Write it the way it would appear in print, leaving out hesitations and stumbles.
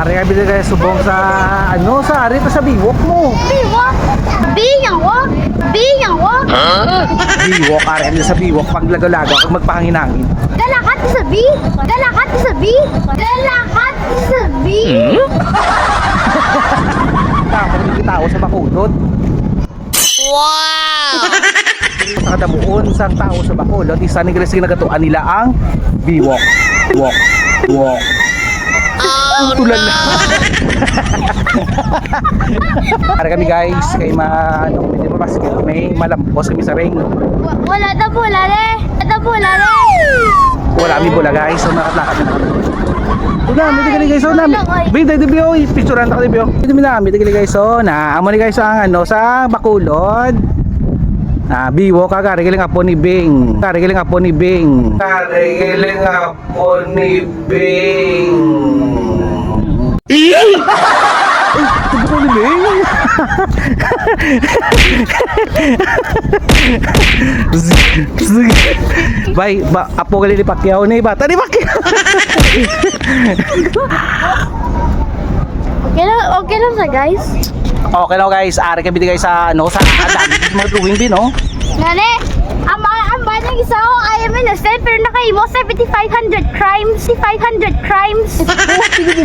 Ari kami guys subong sa ano sa ari pa sa biwok mo. Biwok? Biwok? Biwok? Biwok ari kami sa biwok pag lagaw-lagaw kag magpahanginangin. Galakat sa B? Galakat sa B? Galakat sa B? Tapos yung tao sa bakulod. Wow! Sa kadamuon sang tao sa bakulod isa ni guys ginagatuan nila ang biwok. Wok. Wok. Oh, Tulan na. Para kami guys kay hindi pa basket may malampos kami sa ring. Wala na pula le. Wala pula le. Wala kami bola guys so nakatlakad na. Una, may tigili guys so na. Bida di bio picturean ta ka di bio. Dito mi na tigili guys so na amo ni guys ang ano sa bakulod. Biwo ka karigiling apo ni Bing. Karigiling apo ni Bing. Karigiling apo ni Bing. Ay, tubo ko ni Bing. Bay, apo gali ni Pacquiao ni bata ni Pacquiao. Okay lang sa guys. Okay lang guys, ari kami guys sa ano sa mga drawing din no. Nane, ang banang isa ko ayaw mo na sell pero nakaimo 7,500 crimes. 500 crimes. Sige,